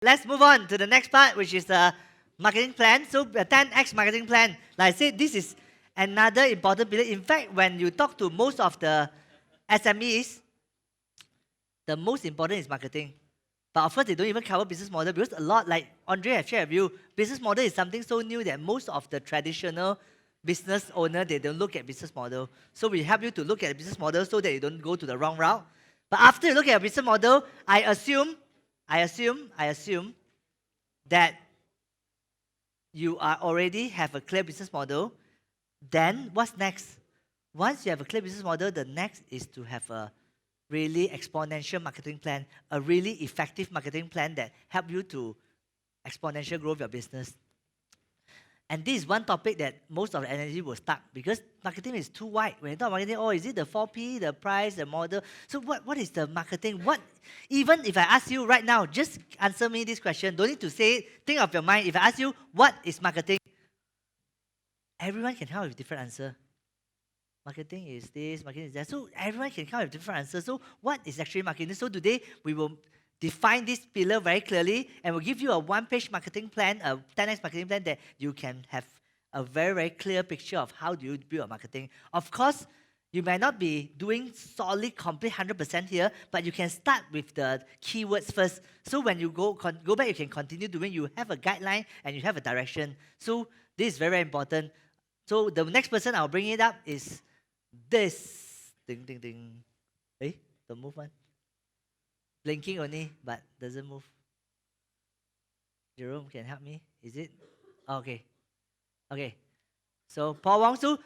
Let's move on to the next part, which is the marketing plan. So the 10x marketing plan, like I said, this is another important pillar. In fact, when you talk to most of the SMEs, the most important is marketing. But of course, they don't even cover business model because a lot, like Andre have shared with you, business model is something so new that most of the traditional business owner, they don't look at business model. So we help you to look at the business model so that you don't go to the wrong route. But after you look at a business model, I assume that you are already have a clear business model. Then what's next? Once you have a clear business model, the next is to have a really exponential marketing plan, a really effective marketing plan that help you to exponential grow your business. And this is one topic that most of the energy will stuck because marketing is too wide. When you talk marketing, oh, is it the 4P, the price, the model? So what is the marketing? What, even if I ask you right now, just answer me this question. Don't need to say it. Think of your mind. If I ask you, what is marketing? Everyone can come with different answer. Marketing is this, marketing is that. So everyone can come with different answers. So what is actually marketing? So today we will define this pillar very clearly and we'll give you a one-page marketing plan, a 10x marketing plan that you can have a very, very clear picture of how do you build a marketing. Of course, you might not be doing solid, complete 100% here, but you can start with the keywords first. So when you go back, you can continue doing, you have a guideline and you have a direction. So this is very, very important. So the next person I'll bring it up is this. Ding, ding, ding. Hey, don't move one. Blinking only, but doesn't move. Jerome can help me. Is it? Okay. Okay. So Paul Wong Su.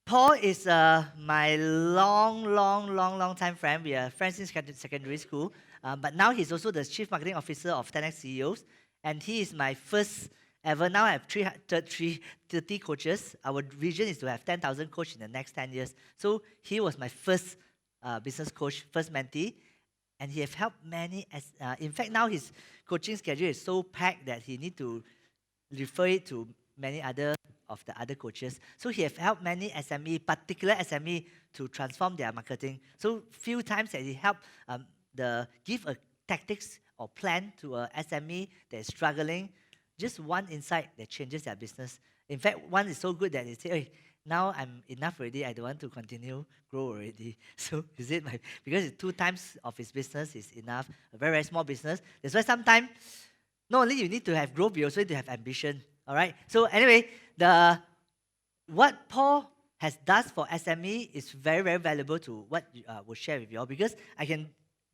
Paul is my long time friend. We are friends since secondary school. But now he's also the Chief Marketing Officer of 10x CEOs. And he is my first ever. Now I have 330 coaches. Our vision is to have 10,000 coaches in the next 10 years. So he was my first business coach, first mentee. And he has helped many. In fact, now his coaching schedule is so packed that he need to refer it to many other of the other coaches. So he has helped many SME, particular SME, to transform their marketing. So few times that he helped give a tactics or plan to a SME that is struggling. Just one insight that changes their business. In fact, one is so good that they say, hey, now I'm enough already, I don't want to continue, grow already. So is it because it's 2 times of his business is enough, a very, very small business. That's why sometimes, not only you need to have growth, you also need to have ambition. All right? So anyway, what Paul has done for SME is very, very valuable to what I will share with you all because I can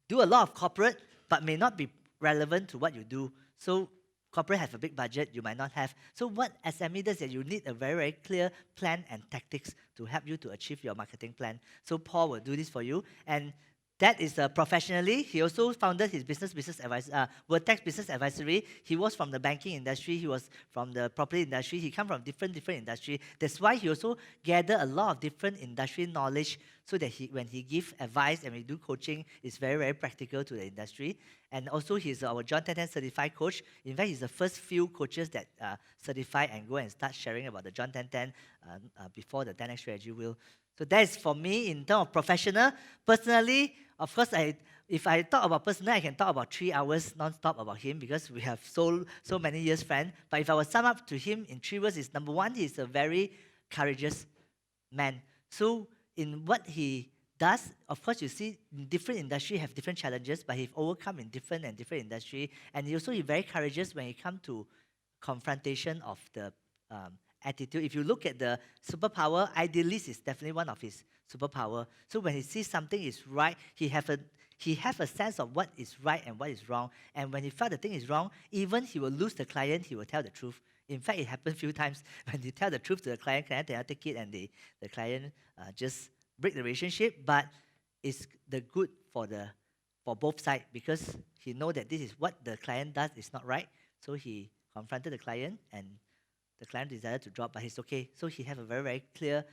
do a lot of corporate, but may not be relevant to what you do. So corporate have a big budget, you might not have. So what SME does is that you need a very, very clear plan and tactics to help you to achieve your marketing plan. So Paul will do this for you. And that is professionally. He also founded his business advisor, Vertex Business Advisory. He was from the banking industry. He was from the property industry. He come from different industry. That's why he also gather a lot of different industry knowledge so that when he give advice and we do coaching, it's very, very practical to the industry. And also he's our John 10 certified coach. In fact, he's the first few coaches that certify and go and start sharing about the John 10 before the 10X strategy will. So that is for me in terms of professional. Personally, of course, if I talk about personal, I can talk about 3 hours non-stop about him because we have so many years friends. But if I would sum up to him in 3 words, is number one, he's a very courageous man. So in what he does, of course, you see different industry have different challenges, but he's overcome in different industry. And he's very courageous when it comes to confrontation of the attitude. If you look at the superpower, idealist is definitely one of his superpower. So when he sees something is right, he have a sense of what is right and what is wrong. And when he felt the thing is wrong, even he will lose the client, he will tell the truth. In fact, it happened a few times when he tell the truth to the client cannot take it, and the client just break the relationship. But it's the good for both sides because he know that this is what the client does is not right. So he confronted the client and the client decided to drop, but he's okay. So he have a very, very clear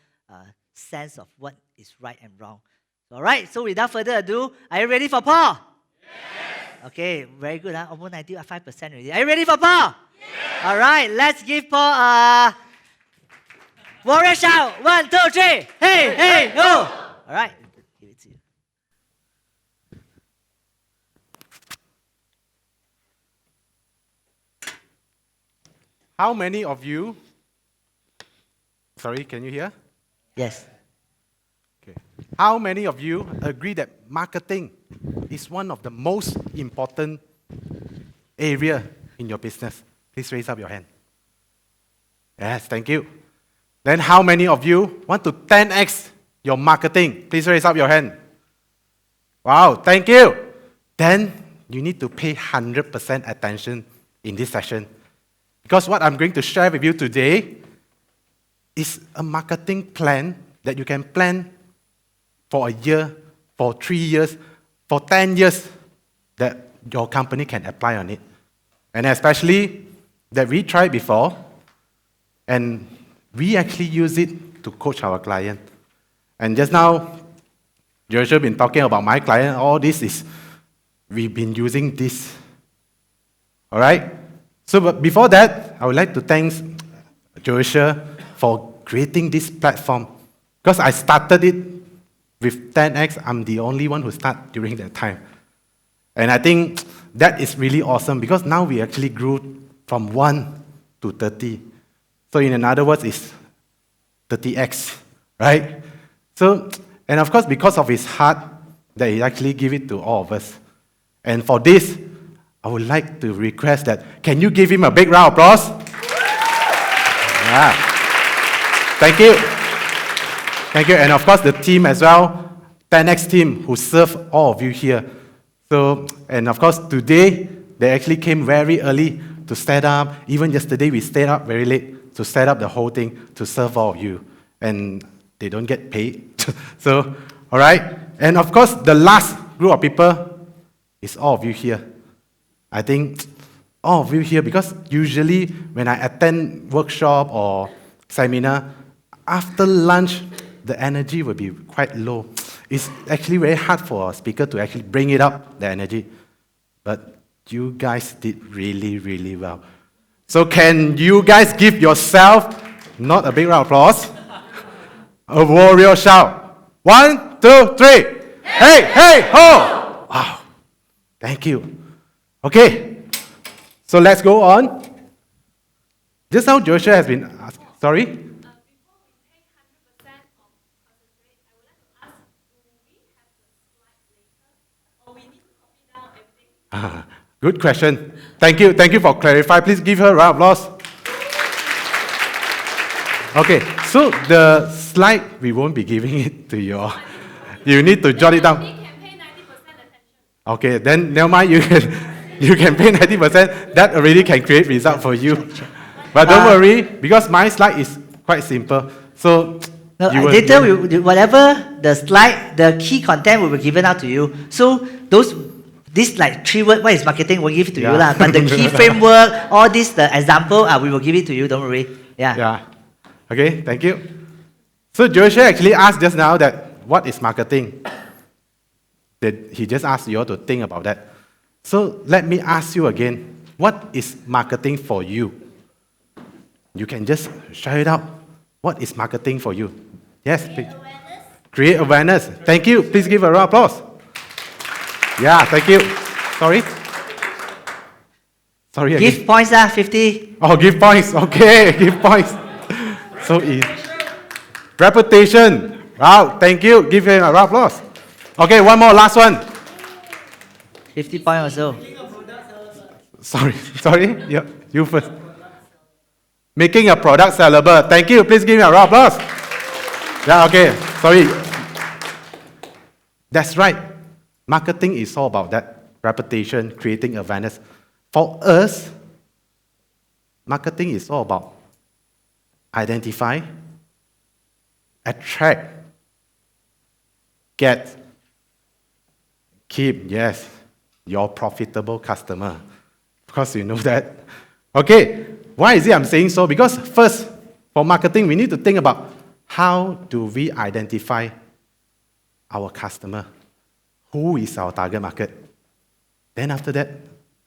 sense of what is right and wrong. All right, so without further ado, are you ready for Paul? Yes. Okay, very good. Almost 95% already. Are you ready for Paul? Yes. All right, let's give Paul a warrior shout. 1, 2, 3. Hey, go. All right, give it to you. How many of you, sorry, can you hear? Yes. Okay. How many of you agree that marketing is one of the most important area in your business? Please raise up your hand. Yes, thank you. Then how many of you want to 10x your marketing? Please raise up your hand. Wow, thank you. Then you need to pay 100% attention in this session. Because what I'm going to share with you today is a marketing plan that you can plan for a year, for 3 years, for 10 years that your company can apply on it. And especially that we tried before, and we actually use it to coach our client. And just now, Joshua been talking about my client. All this is, we've been using this. All right? So but before that, I would like to thank Joshua for creating this platform. Because I started it with 10X, I'm the only one who started during that time. And I think that is really awesome because now we actually grew from 1 to 30. So in other words, it's 30X, right? So, and of course, because of his heart, that he actually give it to all of us. And for this, I would like to request that, can you give him a big round of applause? Yeah. Thank you. Thank you. And of course, the team as well, 10X team who serve all of you here. So, and of course, today, they actually came very early to set up. Even yesterday, we stayed up very late to set up the whole thing to serve all of you. And they don't get paid. So, all right. And of course, the last group of people is all of you here. I think all of you here, because usually when I attend workshop or seminar, after lunch, the energy will be quite low. It's actually very hard for a speaker to actually bring it up, the energy. But you guys did really, really well. So can you guys give yourself, not a big round of applause, a warrior shout. 1, 2, 3. Hey, hey, ho! Wow. Thank you. Okay. So let's go on. Just now Joshua has been asked. Sorry? Good question. Thank you. Thank you for clarifying. Please give her a round of applause. Okay, so the slide, we won't be giving it to you all. You need to jot it down. Okay, then never mind, you can pay 90%. That already can create result for you. But don't worry, because my slide is quite simple. So no, later, whatever the slide, the key content will be given out to you. So this like 3 word, what is marketing, we'll give it to you lah. But the key framework, all this, the example, we will give it to you. Don't worry. Yeah. Okay, thank you. So Joshua actually asked just now that what is marketing? That he just asked you all to think about that. So let me ask you again, what is marketing for you? You can just shout it out. What is marketing for you? Yes, please. Create awareness. Thank you. Please give a round of applause. Yeah, thank you. Sorry? Sorry again. Give points, 50. Oh, give points. Okay, give points. So easy. Reputation. Wow, thank you. Give him a round of applause. Okay, one more, last one. 50 points also. Sorry. Yeah, you first. Making a product sellable. Thank you. Please give me a round of applause. Yeah, okay. Sorry. That's right. Marketing is all about that. Reputation, creating awareness. For us, marketing is all about identify, attract, get, keep, yes, your profitable customer. Of course, you know that. Okay, why is it I'm saying so? Because first, for marketing, we need to think about how do we identify our customer? Who is our target market? Then after that,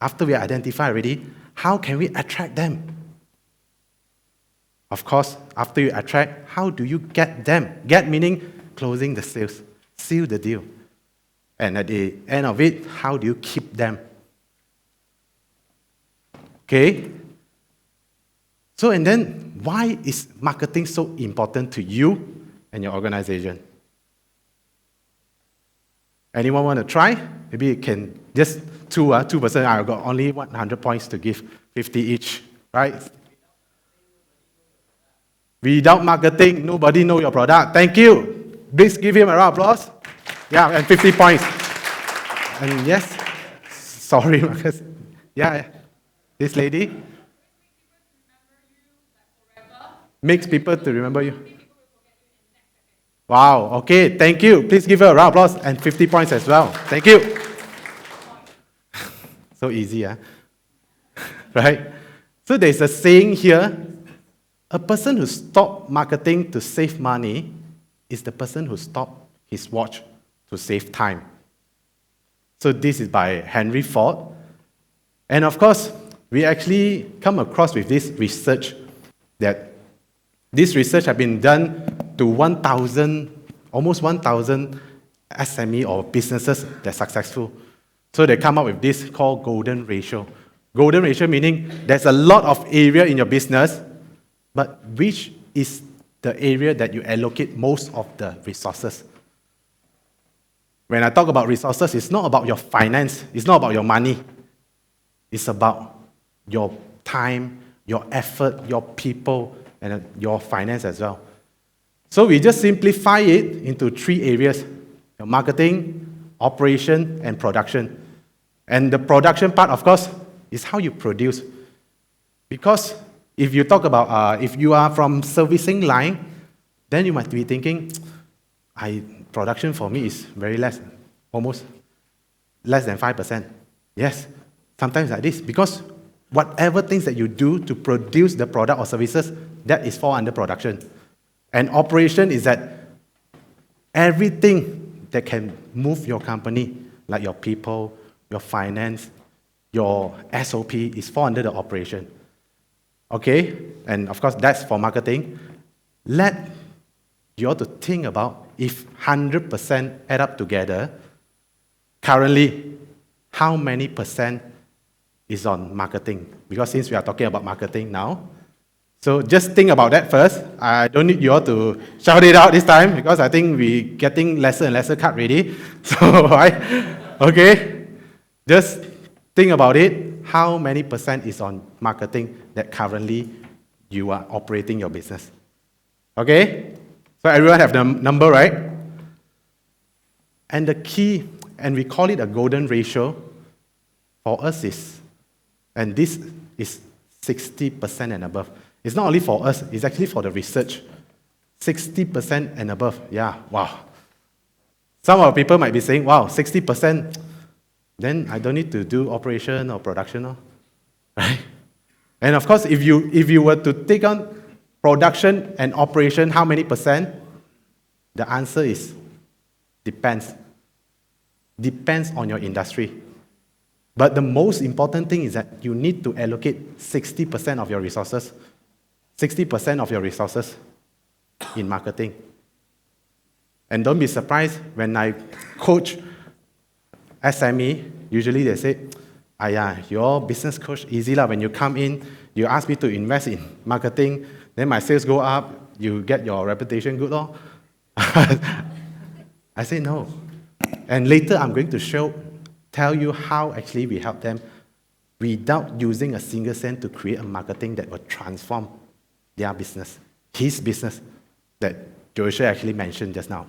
after we identify already, how can we attract them? Of course, after you attract, how do you get them? Get meaning closing the sales, seal the deal. And at the end of it, how do you keep them? Okay? So, and then why is marketing so important to you and your organization? Anyone want to try? Maybe you can just two person. I've got only 100 points to give, 50 each, right? Without marketing, nobody know your product. Thank you. Please give him a round of applause. Yeah, and 50 points. And yes, sorry, Marcus. Yeah, this lady makes people to remember you. Wow, okay, thank you. Please give her a round of applause and 50 points as well. Thank you. So easy, huh? Right? So there's a saying here, a person who stopped marketing to save money is the person who stopped his watch to save time. So this is by Henry Ford. And of course, we actually come across with this research that this research has been done to almost 1,000 SME or businesses that are successful. So they come up with this called golden ratio. Golden ratio meaning there's a lot of area in your business, but which is the area that you allocate most of the resources? When I talk about resources, it's not about your finance, it's not about your money. It's about your time, your effort, your people, and your finance as well. So we just simplify it into 3 areas: your marketing, operation, and production. And the production part, of course, is how you produce. Because if you talk about, if you are from servicing line, then you might be thinking, production for me is very less, almost less than 5%. Yes, sometimes like this, because whatever things that you do to produce the product or services, that is fall under production. And operation is that everything that can move your company, like your people, your finance, your SOP, is fall under the operation. Okay? And of course, that's for marketing. Let you ought to think about if 100% add up together, currently, how many percent is on marketing? Because since we are talking about marketing now, so just think about that first. I don't need you all to shout it out this time because I think we're getting lesser and lesser cut ready. So, right? Okay? Just think about it. How many percent is on marketing that currently you are operating your business? Okay? So everyone have the number, right? And the key, and we call it a golden ratio, for us is, and this is 60% and above. It's not only for us, it's actually for the research. 60% and above. Yeah, wow. Some of people might be saying, wow, 60%, then I don't need to do operation or production, right? And of course, if you were to take on production and operation, how many percent? The answer is depends. Depends on your industry. But the most important thing is that you need to allocate 60% of your resources, 60% of your resources in marketing. And don't be surprised when I coach SME, usually they say, your business coach, easy lah. When you come in, you ask me to invest in marketing, then my sales go up, you get your reputation good, lor. I say no. And later I'm going to tell you how actually we help them without using a single cent to create a marketing that will transform their business, his business, that Joshua actually mentioned just now.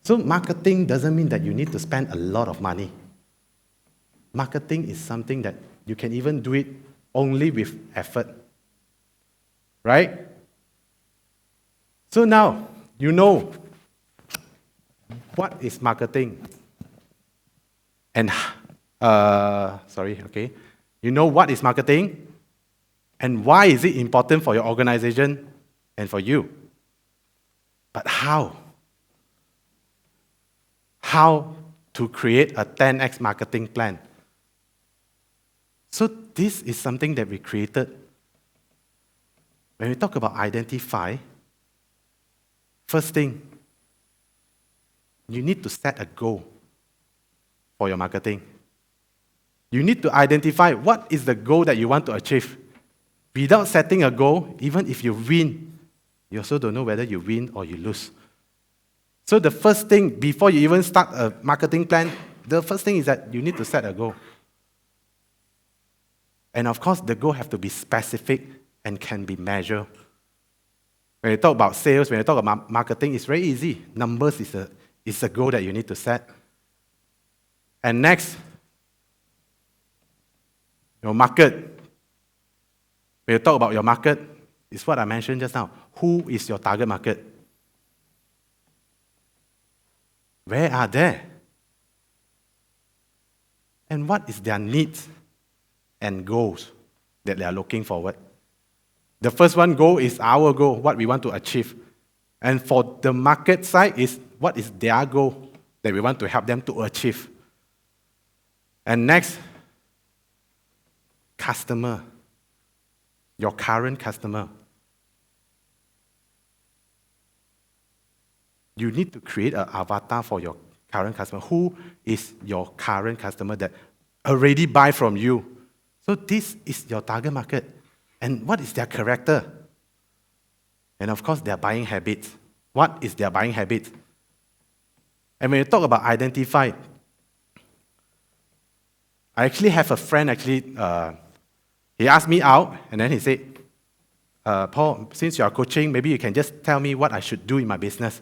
So marketing doesn't mean that you need to spend a lot of money. Marketing is something that you can even do it only with effort. Right? So now, you know what is marketing. And, you know what is marketing and why is it important for your organization and for you. But how? How to create a 10x marketing plan. So this is something that we created. When we talk about identify, first thing, you need to set a goal for your marketing. You need to identify what is the goal that you want to achieve. Without setting a goal, even if you win, you also don't know whether you win or you lose. So the first thing, before you even start a marketing plan, the first thing is that you need to set a goal. And of course, the goal have to be specific and can be measured. When you talk about sales, when you talk about marketing, it's very easy. Numbers is a goal that you need to set. And next, your market. When you talk about your market, it's what I mentioned just now. Who is your target market? Where are they? And what is their needs and goals that they are looking forward? The first one goal is our goal, what we want to achieve. And for the market side is what is their goal that we want to help them to achieve. And next, customer. Your current customer. You need to create an avatar for your current customer. Who is your current customer that already buy from you? So this is your target market. And what is their character? And of course, their buying habits. What is their buying habit? And when you talk about identify, I actually have a friend, he asked me out, and then he said, Paul, since you are coaching, maybe you can just tell me what I should do in my business.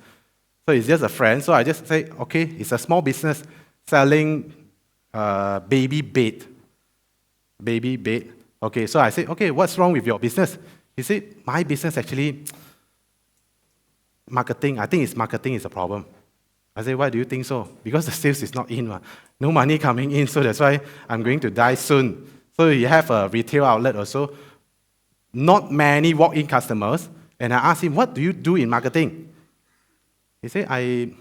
So he's just a friend, so I just say, okay, it's a small business selling baby bed. Baby bed. Okay, so I said, okay, what's wrong with your business? He said, my business actually, marketing, I think it's marketing is a problem. I said, why do you think so? Because the sales is not in, no money coming in, so that's why I'm going to die soon. So you have a retail outlet also, not many walk-in customers, and I asked him, what do you do in marketing? He said, I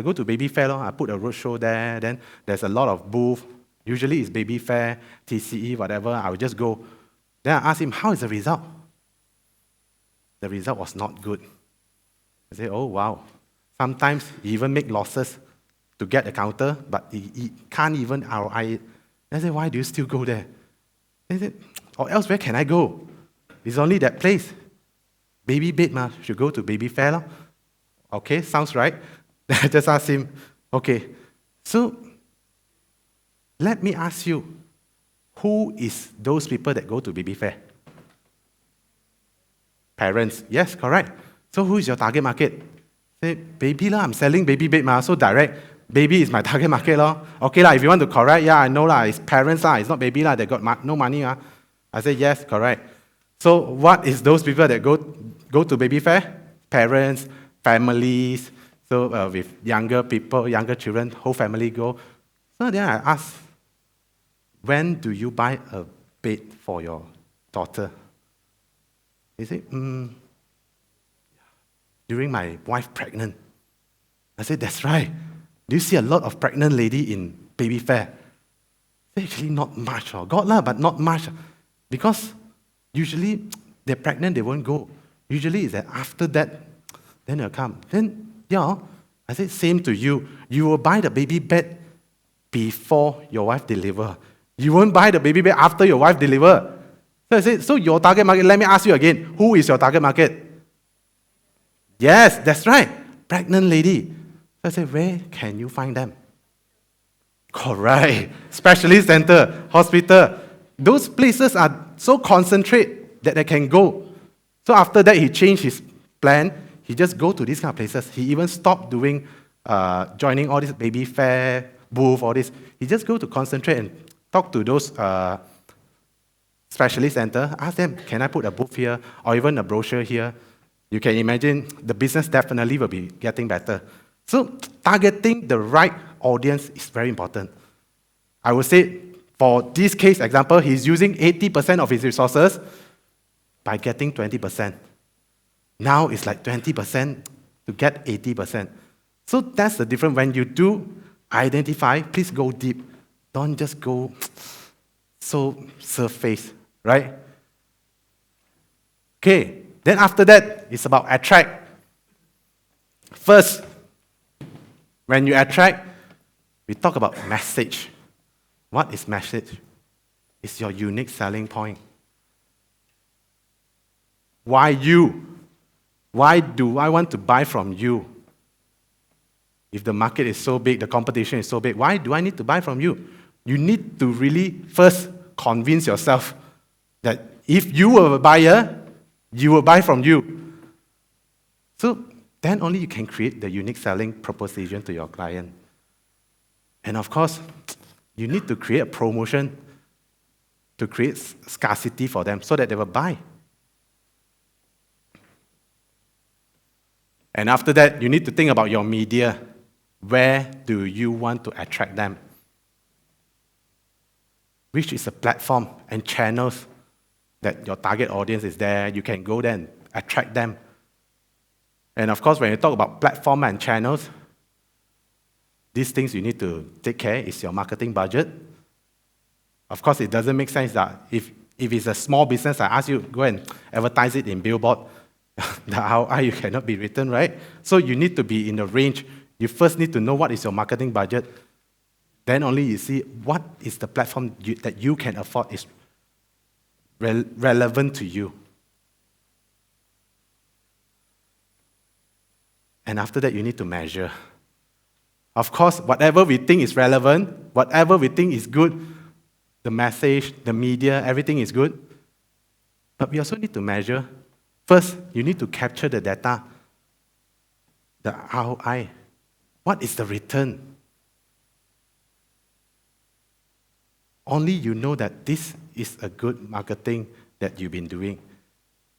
go to baby fair, I put a roadshow there, then there's a lot of booth. Usually it's baby fair, TCE, whatever, I will just go. Then I asked him, how is the result? The result was not good. I said, oh, wow. Sometimes he even make losses to get a counter, but he can't even ROI it. I said, why do you still go there? He said, or else where can I go? It's only that place. Baby bed, should go to baby fair. Lo. Okay, sounds right. I just asked him, okay, so let me ask you, who is those people that go to baby fair? Parents. Yes, correct. So who is your target market? Say, baby I'm selling baby bed, so direct. Baby is my target market. Okay, if you want to correct, yeah, I know, it's parents, it's not baby, they got no money. I say, yes, correct. So what is those people that go to baby fair? Parents, families, so with younger people, younger children, whole family go. So then I ask, when do you buy a bed for your daughter? He said, during my wife pregnant. I said, that's right. Do you see a lot of pregnant lady in baby fair? Actually not much. Got lah, but not much. Because usually they're pregnant, they won't go. Usually it's that after that, then they'll come. Then, I said, same to you. You will buy the baby bed before your wife deliver. You won't buy the baby bed after your wife deliver. So I said, so your target market, let me ask you again, who is your target market? Yes, that's right. Pregnant lady. So I said, where can you find them? Correct. Specialist center, hospital. Those places are so concentrated that they can go. So after that, he changed his plan. He just go to these kind of places. He even stopped doing, joining all this baby fair, booth, all this. He just go to concentrate and talk to those specialist center. Ask them, can I put a booth here or even a brochure here? You can imagine the business definitely will be getting better. So targeting the right audience is very important. I would say for this case example, he's using 80% of his resources by getting 20%. Now it's like 20% to get 80%. So that's the difference. When you do identify, please go deep. Don't just go so surface, right? Okay, then after that, it's about attract. First, when you attract, we talk about message. What is message? It's your unique selling point. Why you? Why do I want to buy from you? If the market is so big, the competition is so big, why do I need to buy from you? You need to really first convince yourself that if you were a buyer, you will buy from you. So then only you can create the unique selling proposition to your client. And of course, you need to create a promotion to create scarcity for them so that they will buy. And after that, you need to think about your media. Where do you want to attract them? Which is a platform and channels that your target audience is there. You can go there and attract them. And of course, when you talk about platform and channels, these things you need to take care is your marketing budget. Of course, it doesn't make sense that if it's a small business, I ask you go and advertise it in billboard, the ROI you cannot be written, right? So you need to be in a range. You first need to know what is your marketing budget. Then only you see what is the platform that you can afford is relevant to you. And after that, you need to measure. Of course, whatever we think is relevant, whatever we think is good, the message, the media, everything is good. But we also need to measure. First, you need to capture the data, the ROI. What is the return? Only you know that this is a good marketing that you've been doing.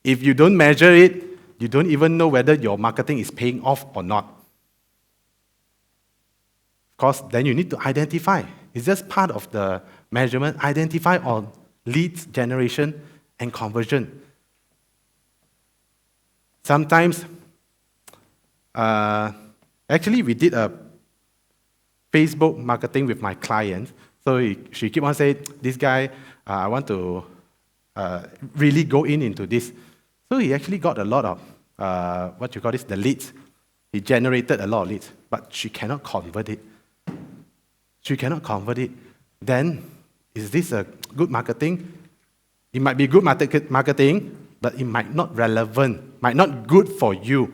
If you don't measure it, you don't even know whether your marketing is paying off or not. Of course, then you need to identify. It's just part of the measurement. Identify on leads generation and conversion. Sometimes, actually, we did a Facebook marketing with my clients. So she keep on saying, this guy, I want to really go into this. So he actually got a lot of, the leads. He generated a lot of leads, but she cannot convert it. She cannot convert it. Then, is this a good marketing? It might be good marketing, but it might not relevant, might not good for you.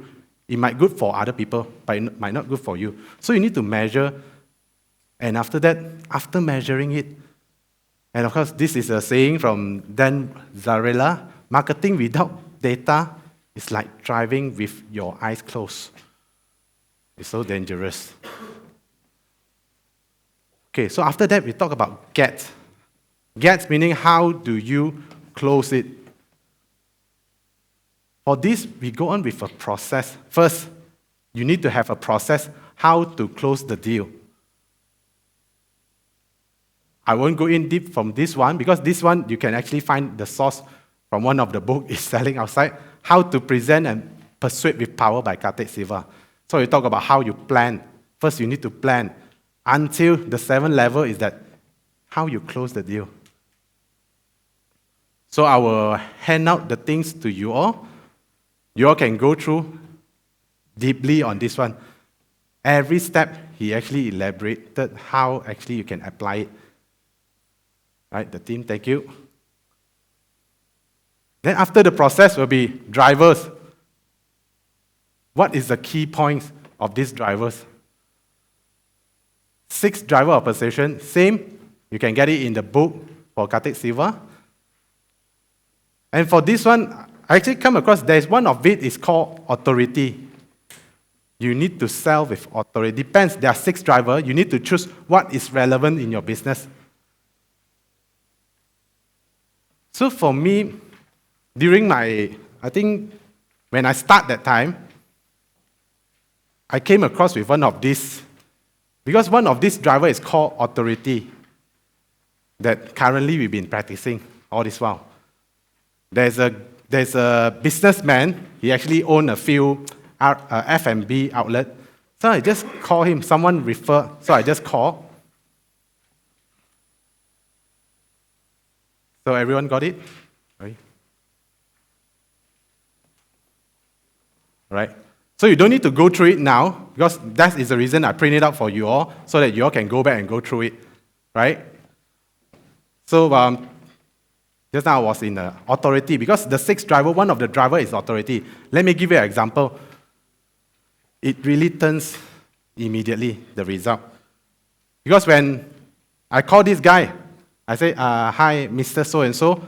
It might good for other people, but it might not good for you. So you need to measure. And after that, after measuring it, and of course, this is a saying from Dan Zarella, marketing without data is like driving with your eyes closed. It's so dangerous. Okay, so after that, we talk about get. Get meaning how do you close it? For this, we go on with a process. First, you need to have a process how to close the deal. I won't go in deep from this one because this one you can actually find the source from one of the books is selling outside. How to present and persuade with power by Karthik Siva. So we talk about how you plan. First, you need to plan until the 7th level is that how you close the deal. So I will hand out the things to you all. You all can go through deeply on this one. Every step, he actually elaborated how actually you can apply it. Right, the team, thank you. Then after the process will be drivers. What is the key points of these drivers? 6 driver of persuasion, same. You can get it in the book for Karthik Siva. And for this one, I actually come across, there's one of it is called authority. You need to sell with authority. Depends, there are 6 drivers. You need to choose what is relevant in your business. So for me, during I think when I start that time, I came across with one of these, because one of these drivers is called authority, that currently we've been practicing all this while. There's a businessman, he actually owned a few F&B outlets. So I just call him, someone referred, so I just call. So everyone got it? Right? So you don't need to go through it now, because that is the reason I print it out for you all, so that you all can go back and go through it. Right? So Just now I was in authority because the 6th driver, one of the driver is authority. Let me give you an example. It really turns immediately the result. Because when I call this guy, I say, hi, Mr. So-and-so,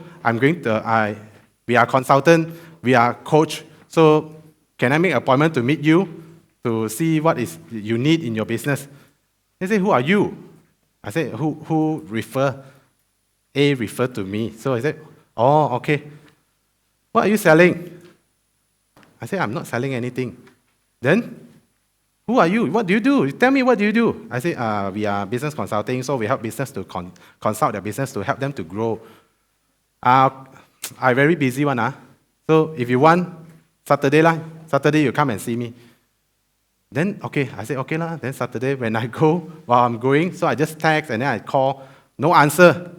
we are consultant, we are coach, so can I make an appointment to meet you to see what is you need in your business? They say, who are you? I say, who refer? A referred to me. So I said, oh, okay. What are you selling? I said, I'm not selling anything. Then, who are you? What do you do? Tell me, what do you do? I say, we are business consulting, so we help business to consult their business to help them to grow. I'm very busy one. So if you want, Saturday you come and see me. Then, okay, I say, okay lah. Then Saturday when I go, while I'm going, so I just text and then I call, no answer.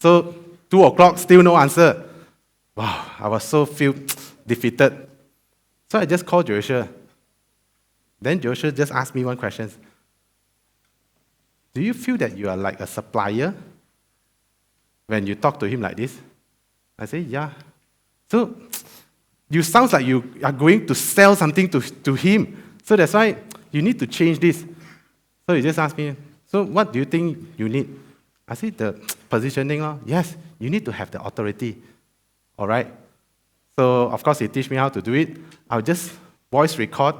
So 2 o'clock, still no answer. Wow, I was so feel defeated. So I just called Joshua. Then Joshua just asked me one question. Do you feel that you are like a supplier when you talk to him like this? I say, yeah. So you sound like you are going to sell something to him. So that's why you need to change this. So he just asked me, so what do you think you need? I said, the positioning. Yes, you need to have the authority. All right? So, of course, he teach me how to do it. I'll just voice record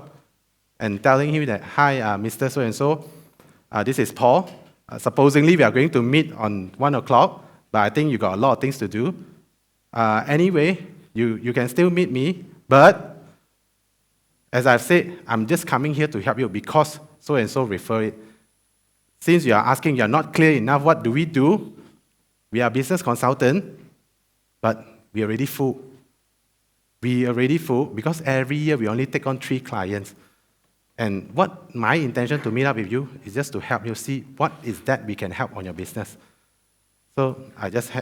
and telling him that, hi, Mr. So-and-so, this is Paul. Supposedly, we are going to meet on 1 o'clock, but I think you got a lot of things to do. Anyway, you can still meet me, but as I've said, I'm just coming here to help you because so-and-so refer it. Since you are asking, you're not clear enough, what do? We are business consultant, but we are already full. We are already full because every year we only take on 3 clients. And what my intention to meet up with you is just to help you see what is that we can help on your business. So I just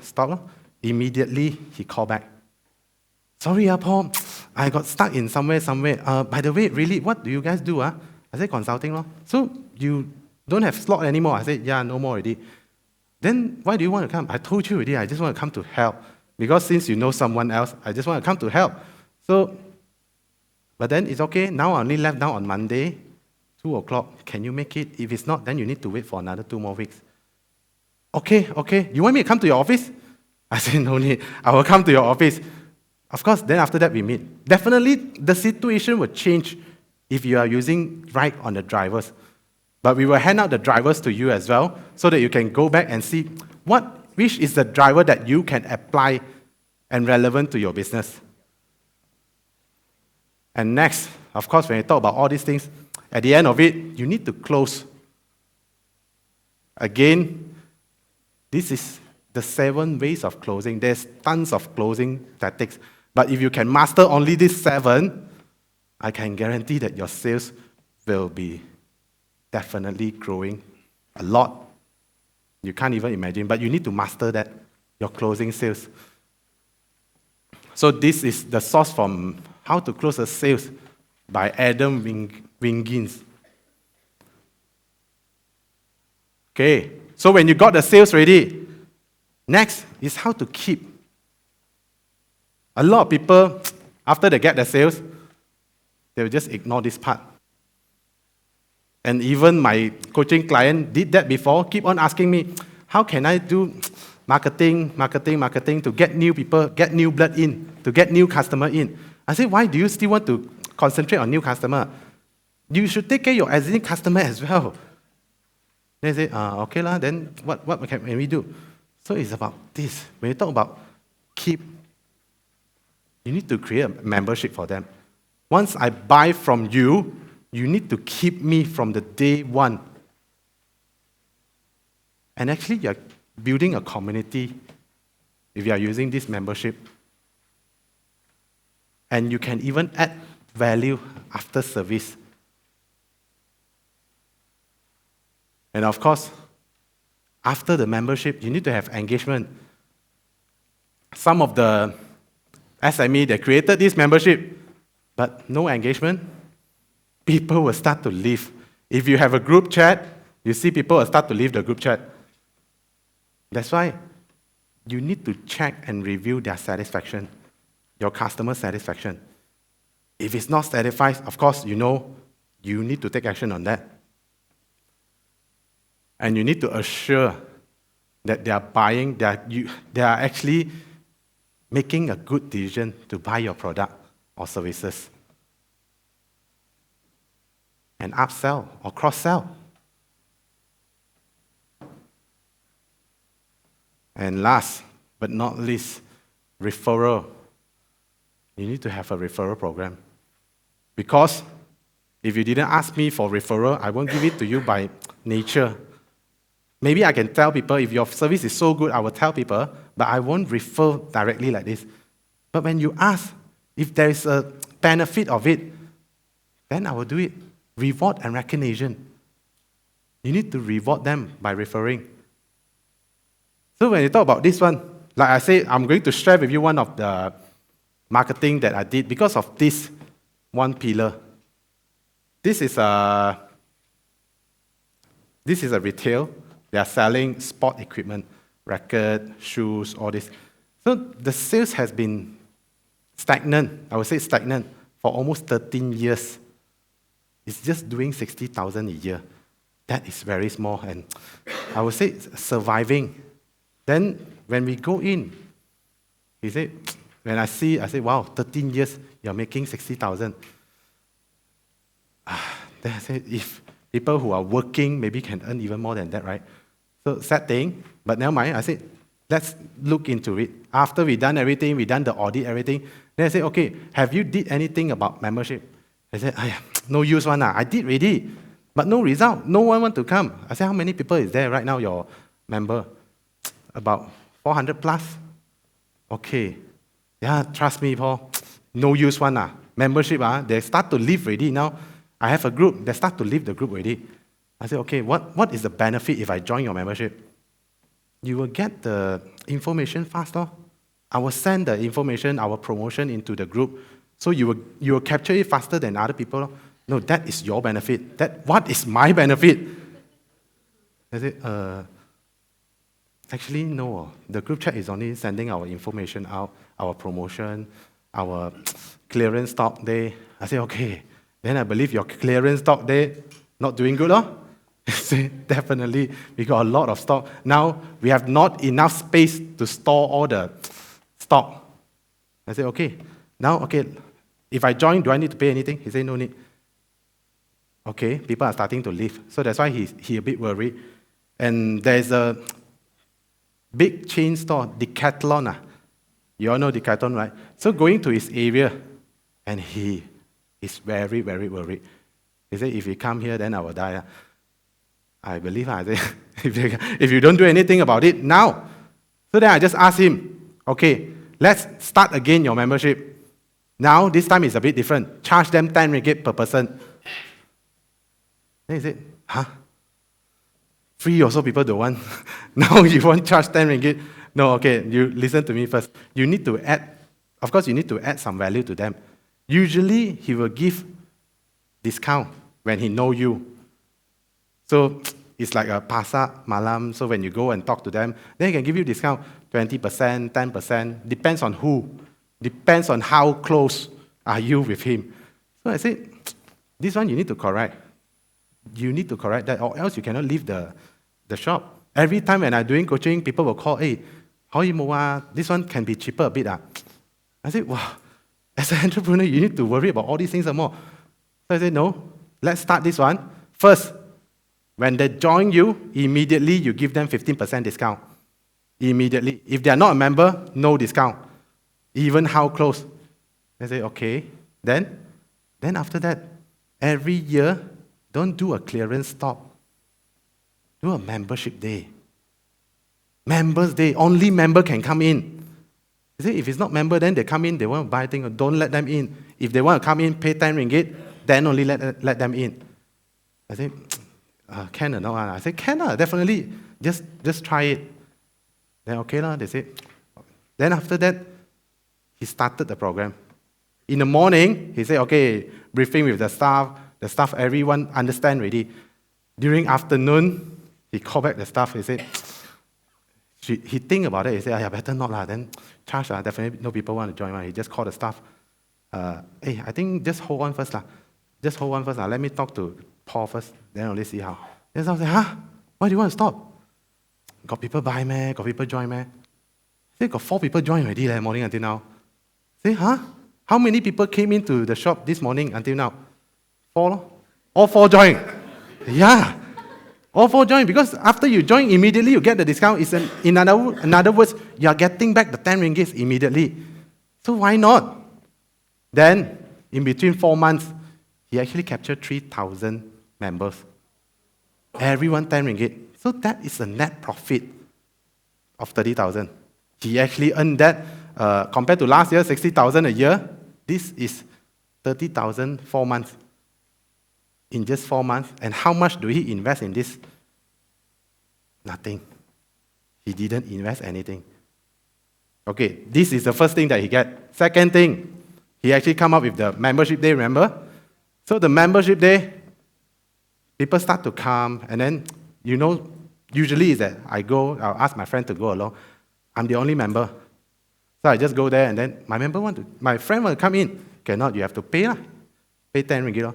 stopped. Immediately, he called back. Sorry, Paul, I got stuck in somewhere. By the way, really, what do you guys do? I said, consulting. So you don't have slot anymore? I said, yeah, no more already. Then why do you want to come? I told you already, I just want to come to help. Because since you know someone else, I just want to come to help. So, but then it's okay. Now I only left now on Monday, 2 o'clock. Can you make it? If it's not, then you need to wait for another 2 more weeks. Okay. You want me to come to your office? I said, no need. I will come to your office. Of course, then after that we meet. Definitely, the situation will change if you are using right on the drivers. But we will hand out the drivers to you as well, so that you can go back and see which is the driver that you can apply and relevant to your business. And next, of course, when you talk about all these things, at the end of it, you need to close. Again, this is the 7 ways of closing. There's tons of closing tactics. But if you can master only these 7, I can guarantee that your sales will be definitely growing a lot. You can't even imagine, but you need to master that, your closing sales. So this is the source from How to Close a Sales by Adam Wiggins. Okay, so when you got the sales ready, next is how to keep. A lot of people, after they get the sales, they will just ignore this part. And even my coaching client did that before, keep on asking me, how can I do marketing to get new people, get new blood in, to get new customer in? I said, why do you still want to concentrate on new customer? You should take care of your existing customer as well. They say, okay lah, then what can we do? So it's about this. When you talk about keep, you need to create a membership for them. Once I buy from you, you need to keep me from the day 1. And actually, you're building a community if you are using this membership. And you can even add value after service. And of course, after the membership, you need to have engagement. Some of the SME, they created this membership, but no engagement. People will start to leave. If you have a group chat, you see people will start to leave the group chat. That's why you need to check and review their satisfaction, your customer satisfaction. If it's not satisfied, of course, you know you need to take action on that. And you need to assure that they are buying, they are actually making a good decision to buy your product or services. And upsell or cross-sell. And last but not least, referral. You need to have a referral program. Because if you didn't ask me for referral, I won't give it to you by nature. Maybe I can tell people, if your service is so good, I will tell people, but I won't refer directly like this. But when you ask, if there is a benefit of it, then I will do it. Reward and recognition. You need to reward them by referring. So when you talk about this one, like I said, I'm going to share with you one of the marketing that I did because of this one pillar. This is a retail. They are selling sport equipment, racket, shoes, all this. So the sales has been stagnant, I would say stagnant, for almost 13 years. It's just doing 60,000 a year. That is very small, and I would say it's surviving. Then when we go in, he said, when I say, wow, 13 years, you're making 60,000. Then I said, if people who are working maybe can earn even more than that, right? So sad thing, but never mind. I said, let's look into it. After we done everything, we done the audit, everything. Then I said, okay, have you did anything about membership? I said, no use one. I did already, but no result. No one want to come. I said, how many people is there right now, your member? About 400 plus. Okay. Yeah, trust me, Paul. No use one. Membership, they start to leave already now. I have a group, they start to leave the group already. I said, okay, what is the benefit if I join your membership? You will get the information faster. I will send the information, our promotion into the group, so you will capture it faster than other people. No, that is your benefit. What is my benefit? I said, actually, no. The group chat is only sending our information out, our promotion, our clearance stock day. I said, okay. Then I believe your clearance stock day not doing good, huh? Definitely, we got a lot of stock. Now, we have not enough space to store all the stock. I said, okay. Now, okay, if I join, do I need to pay anything? He said, no need. Okay, people are starting to leave. So that's why he a bit worried. And there's a big chain store, Decathlon. You all know Decathlon, right? So going to his area, and he is very, very worried. He said, if you come here, then I will die. I believe, I say, if you don't do anything about it now. So then I just asked him, okay, let's start again your membership. Now, this time is a bit different. Charge them 10 ringgit per person. Then he said, huh? Free also people don't want. Now you want charge 10 ringgit? No, okay, you listen to me first. You need to add, of course, you need to add some value to them. Usually, he will give discount when he know you. So it's like a pasar malam. So when you go and talk to them, then he can give you discount 20%, 10%. Depends on who. Depends on how close are you with him. So I said, this one you need to correct. You need to correct that, or else you cannot leave the shop. Every time when I'm doing coaching, people will call, hey, how you move? This one can be cheaper a bit. I said, wow, as an entrepreneur, you need to worry about all these things and more. So I said, no, let's start this one. First, when they join you, immediately you give them 15% discount. Immediately. If they are not a member, no discount. Even how close. I say, okay. Then after that, every year, don't do a clearance stock. Do a membership day. Members day. Only member can come in. I say, if it's not member, then they come in, they want to buy things, don't let them in. If they want to come in, pay 10 ringgit, then only let them in. I say, can or not? I say, can, definitely. Just try it. Then okay, they say. Then after that, he started the program. In the morning, he said, okay, briefing with the staff, everyone understand already. During afternoon, he called back the staff, he said, he think about it. He said, better not lah. Then charge definitely no people want to join. He just called the staff. Hey, I think just hold on first lah. Just hold on first lah. Let me talk to Paul first. Then only see how. Then someone said, why do you want to stop? Got people buy meh? Got people join meh? Say got 4 people join already morning until now. Say, how many people came into the shop this morning until now? 4 lor. All 4 join. Yeah. All 4 join because after you join, immediately you get the discount. In other words, you are getting back the 10 ringgit immediately. So why not? Then, in between 4 months, he actually captured 3,000 members. Everyone 10 ringgit. So that is a net profit of 30,000. He actually earned that, compared to last year, 60,000 a year. This is 30,000 4 months. In just 4 months. And how much do he invest in this? Nothing. He didn't invest anything. Okay, this is the first thing that he get. Second thing, he actually come up with the membership day, remember? So the membership day, people start to come, and then, usually is that I'll ask my friend to go along. I'm the only member. So I just go there, and then my friend want to come in. Cannot, you have to pay lah. Pay 10 ringgit lor.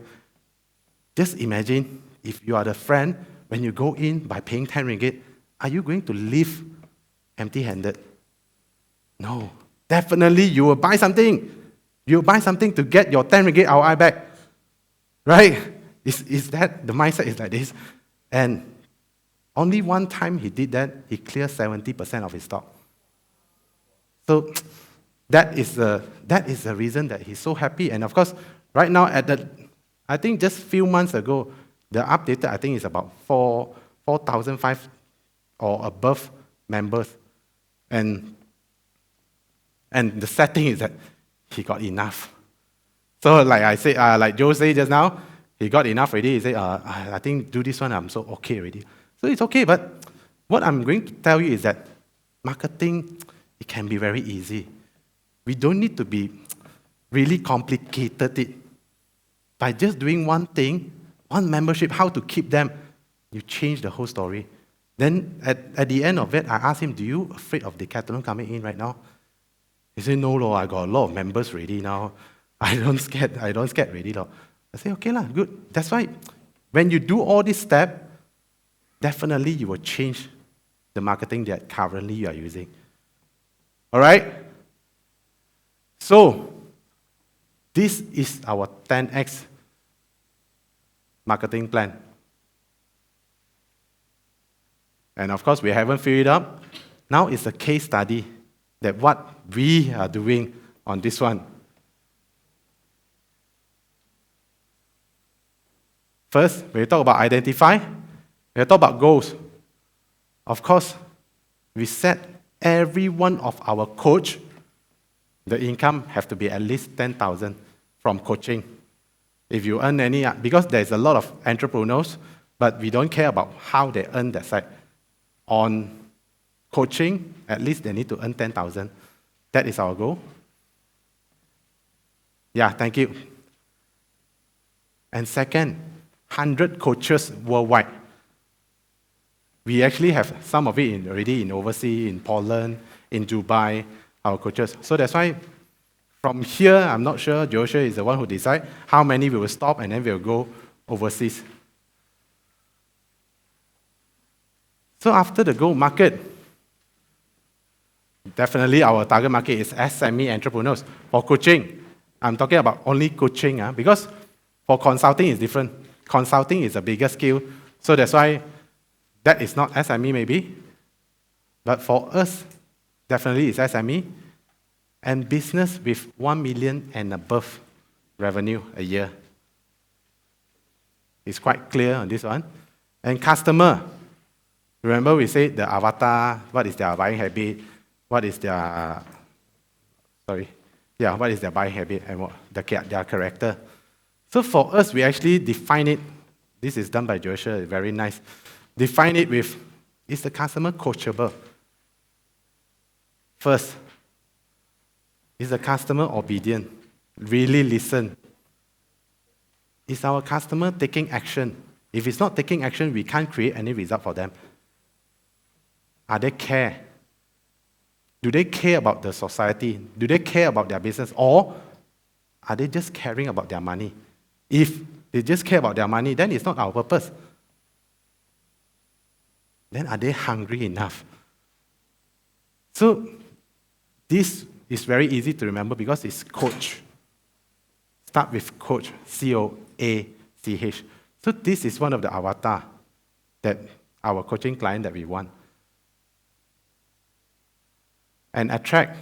Just imagine, if you are the friend, when you go in by paying 10 ringgit, are you going to leave empty-handed? No. Definitely, you will buy something. You will buy something to get your 10 ringgit ROI back. Right? Is that, the mindset is like this. And only one time he did that, he cleared 70% of his stock. So that is the reason that he's so happy. And of course, right now, I think just few months ago, the updated, I think, is about 4,005 or above members. And the sad thing is that he got enough. So like I said, like Joe said just now, he got enough already. He said, I think do this one, I'm so okay already. So it's okay, but what I'm going to tell you is that marketing, it can be very easy. We don't need to be really complicated it. By just doing one thing, one membership, how to keep them, you change the whole story. Then at the end of it, I asked him, do you afraid of Decathlon coming in right now? He said, no, Lord, I got a lot of members already now. I don't scared already, Lord. I said, okay, good. That's why when you do all this step, definitely you will change the marketing that currently you are using. All right? So, this is our 10x marketing plan. And of course, we haven't filled it up. Now it's a case study that what we are doing on this one. First, when we talk about identify, we talk about goals. Of course, we set every one of our coach, the income have to be at least 10,000 from coaching. If you earn any, because there's a lot of entrepreneurs, but we don't care about how they earn that side. On coaching, at least they need to earn 10,000. That is our goal. Yeah, thank you. And second, 100 coaches worldwide. We actually have some of it already in overseas, in Poland, in Dubai, our coaches. So that's why from here, I'm not sure, Joshua is the one who decides how many we will stop and then we'll go overseas. So after the go market, definitely our target market is SME entrepreneurs. For coaching, I'm talking about only coaching, because for consulting is different. Consulting is a bigger scale, so that's why that is not SME maybe. But for us, definitely it's SME. And business with 1 million and above revenue a year. It's quite clear on this one. And customer, remember we said the avatar, what is their buying habit, what is their buying habit and what their character. So for us, we actually define it. This is done by Joshua, very nice. Define it with, is the customer coachable? First, is the customer obedient? Really listen. Is our customer taking action? If it's not taking action, we can't create any result for them. Are they care? Do they care about the society? Do they care about their business? Or are they just caring about their money? If they just care about their money, then it's not our purpose. Then are they hungry enough? So this is very easy to remember because it's coach. Start with coach, C-O-A-C-H. So this is one of the avatar that our coaching client that we want. And attract.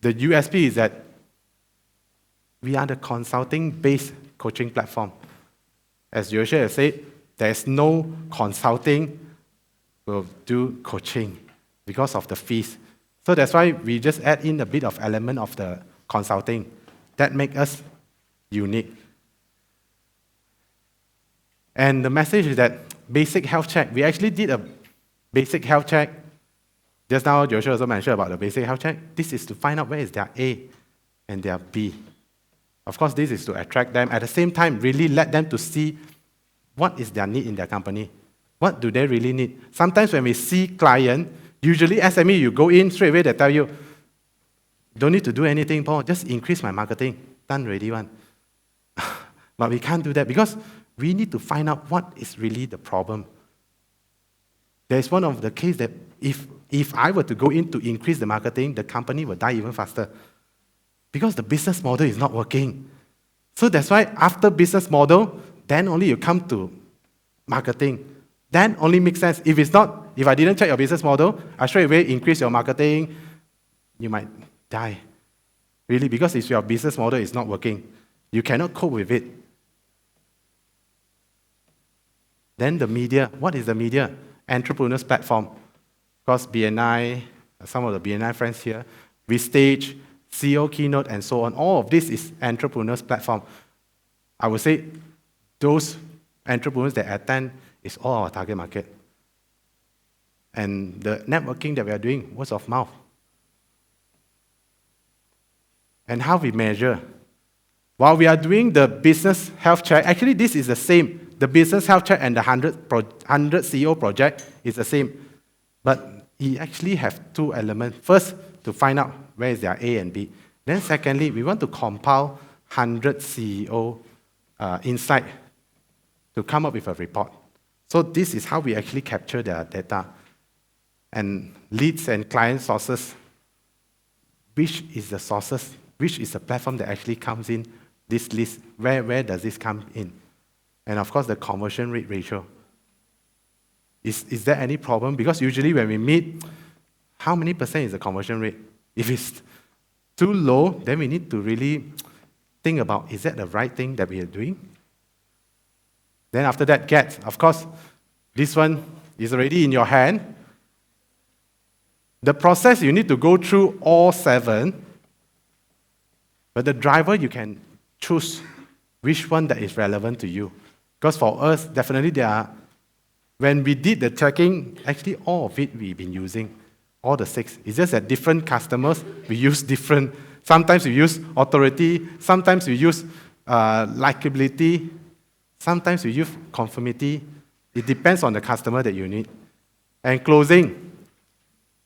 The USP is that we are the consulting-based coaching platform. As Joshua has said, there's no consulting, we'll do coaching because of the fees. So that's why we just add in a bit of element of the consulting. That makes us unique. And the message is that basic health check. We actually did a basic health check. Just now, Joshua also mentioned about the basic health check. This is to find out where is their A and their B. Of course, this is to attract them. At the same time, really let them to see what is their need in their company. What do they really need? Sometimes when we see client, usually SME, you go in straight away, they tell you, don't need to do anything, Paul, just increase my marketing. Done already one. But we can't do that because we need to find out what is really the problem. There's one of the case that if I were to go in to increase the marketing, the company will die even faster because the business model is not working. So that's why after business model, then only you come to marketing. Then only makes sense. If it's not, if I didn't check your business model, I straight away increase your marketing, you might die. Really, because if your business model is not working, you cannot cope with it. Then the media. What is the media? Entrepreneurs platform. Because BNI, some of the BNI friends here, we stage, CEO keynote, and so on. All of this is entrepreneurs platform. I would say those entrepreneurs that attend is all our target market. And the networking that we are doing, word of mouth. And how we measure. While we are doing the business health check, actually this is the same. The business health check and the 100 CEO project is the same. But you actually have two elements. First, to find out where is their A and B. Then secondly, we want to compile 100 CEO insight to come up with a report. So this is how we actually capture their data. And leads and client sources. Which is the sources? Which is the platform that actually comes in this list? Where does this come in? And of course, the conversion rate ratio. Is there any problem? Because usually when we meet, how many percent is the conversion rate? If it's too low, then we need to really think about, is that the right thing that we are doing? Then after that, get. Of course, this one is already in your hand. The process, you need to go through all 7. But the driver, you can choose which one that is relevant to you. Because for us, definitely there are, when we did the tracking, actually all of it we've been using, all the 6. It's just that different customers, we use different. Sometimes we use authority, sometimes we use likability, sometimes we use conformity. It depends on the customer that you need. And closing,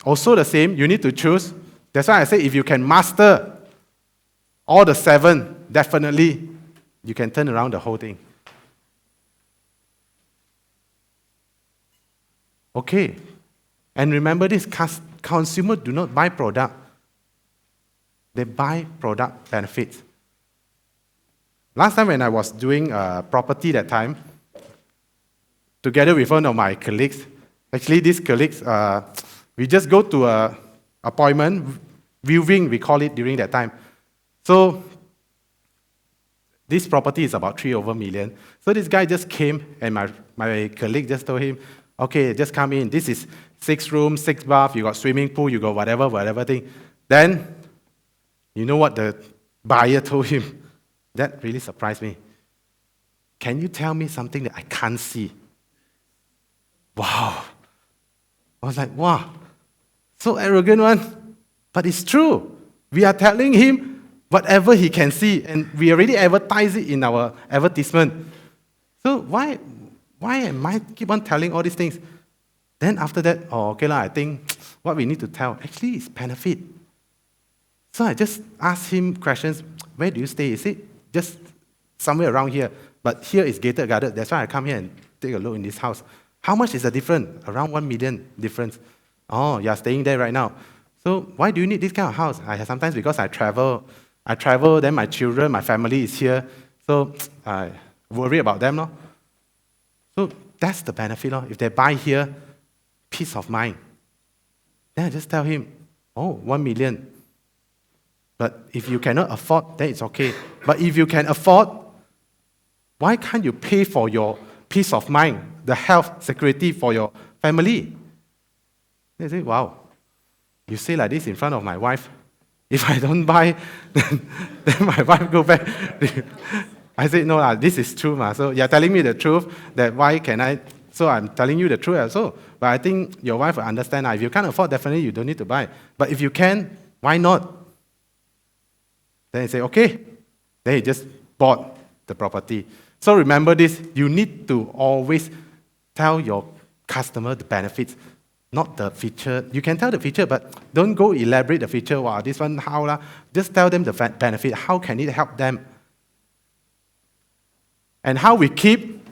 also the same, you need to choose. That's why I say if you can master all the 7, definitely you can turn around the whole thing. Okay. And remember this, consumers do not buy product. They buy product benefits. Last time when I was doing property that time, together with one of my colleagues, actually these colleagues, we just go to an appointment, viewing, we call it during that time. So this property is about 3 over million. So this guy just came and my colleague just told him, okay, just come in. This is 6 rooms, 6 baths, you got swimming pool, you got whatever thing. Then, you know what the buyer told him? That really surprised me. Can you tell me something that I can't see? Wow. I was like, wow. So arrogant one. But it's true. We are telling him whatever he can see, and we already advertise it in our advertisement. So why am I keep on telling all these things? Then after that, oh, okay lah, I think what we need to tell actually is benefit. So I just asked him questions. Where do you stay? Is it just somewhere around here? But here is gated guarded. That's why I come here and take a look in this house. How much is the difference? Around 1 million difference. Oh, you're staying there right now. So why do you need this kind of house? Sometimes because I travel, then my children, my family is here. So I worry about them. No? So that's the benefit. No? If they buy here, peace of mind. Then I just tell him, oh, 1 million. But if you cannot afford, then it's okay. But if you can afford, why can't you pay for your peace of mind, the health, security for your family? They say, wow, you say like this in front of my wife. If I don't buy, then my wife go back. I said, no, this is true. So you're telling me the truth, that why can I? So I'm telling you the truth also. But I think your wife will understand. If you can't afford, definitely you don't need to buy. But if you can, why not? Then he said, okay. Then he just bought the property. So remember this, you need to always tell your customer the benefits, not the feature. You can tell the feature, but don't go elaborate the feature. Wow, this one, how lah? Just tell them the benefit. How can it help them? And how we keep,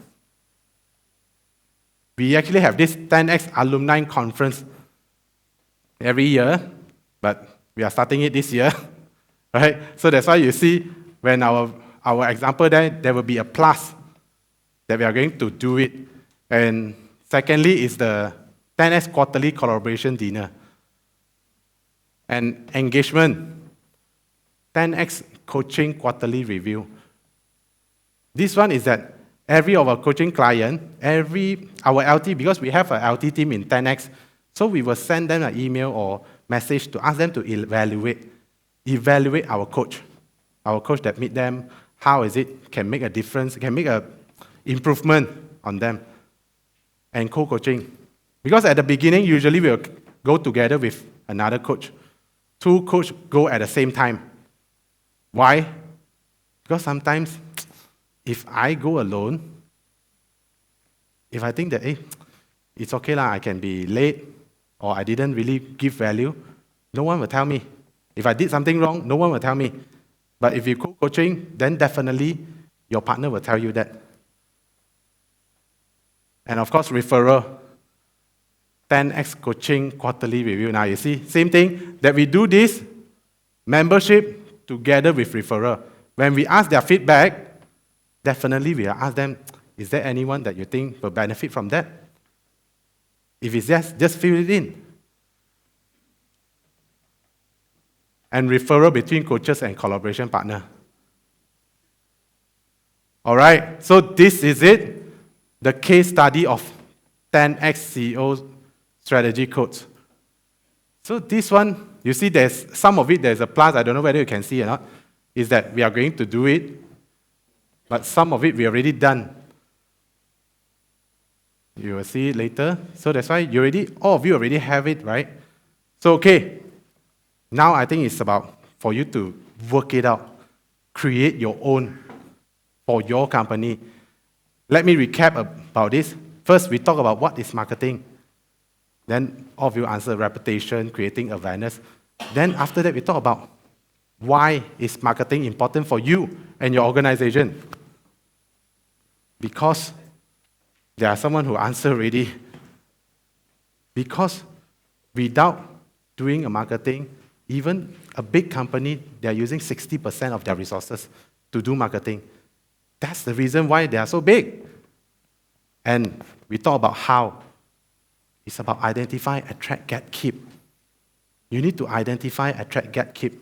we actually have this 10X alumni conference every year, but we are starting it this year. Right? So that's why you see when our example there will be a plus that we are going to do it. And secondly is the 10X quarterly collaboration dinner. And engagement, 10X coaching quarterly review. This one is that every of our coaching client, our LT, because we have an LT team in 10X, so we will send them an email or message to ask them to evaluate our coach that meet them, how is it, can make a difference, can make an improvement on them. And co-coaching. Because at the beginning, usually we'll go together with another coach. 2 coaches go at the same time. Why? Because sometimes, if I go alone, if I think that, hey, it's okay lah, I can be late, or I didn't really give value, no one will tell me. If I did something wrong, no one will tell me. But if you co-coaching, then definitely your partner will tell you that. And of course, referral. 10X coaching quarterly review. Now you see, same thing, that we do this membership together with referral. When we ask their feedback, definitely we will ask them, is there anyone that you think will benefit from that? If it's yes, just fill it in. And referral between coaches and collaboration partner. All right, so this is it, the case study of 10X CEO strategy codes. So this one, you see there's some of it, there's a plus, I don't know whether you can see or not, is that we are going to do it, but some of it we already done. You will see it later. So that's why all of you already have it, right? So okay, now I think it's about for you to work it out, create your own for your company. Let me recap about this. First, we talk about what is marketing. Then all of you answer reputation, creating awareness. Then after that, we talk about why is marketing important for you and your organization. Because there are someone who answered already. Because without doing a marketing, even a big company, they're using 60% of their resources to do marketing. That's the reason why they are so big. And we talk about how. It's about identify, attract, get, keep. You need to identify, attract, get, keep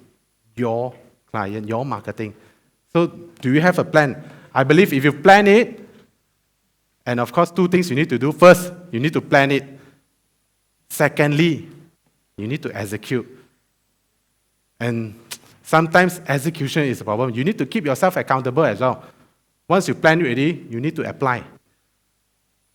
your client, your marketing. So do you have a plan? I believe if you plan it, and of course 2 things you need to do. First, you need to plan it. Secondly, you need to execute. And sometimes execution is a problem. You need to keep yourself accountable as well. Once you plan it already, you need to apply.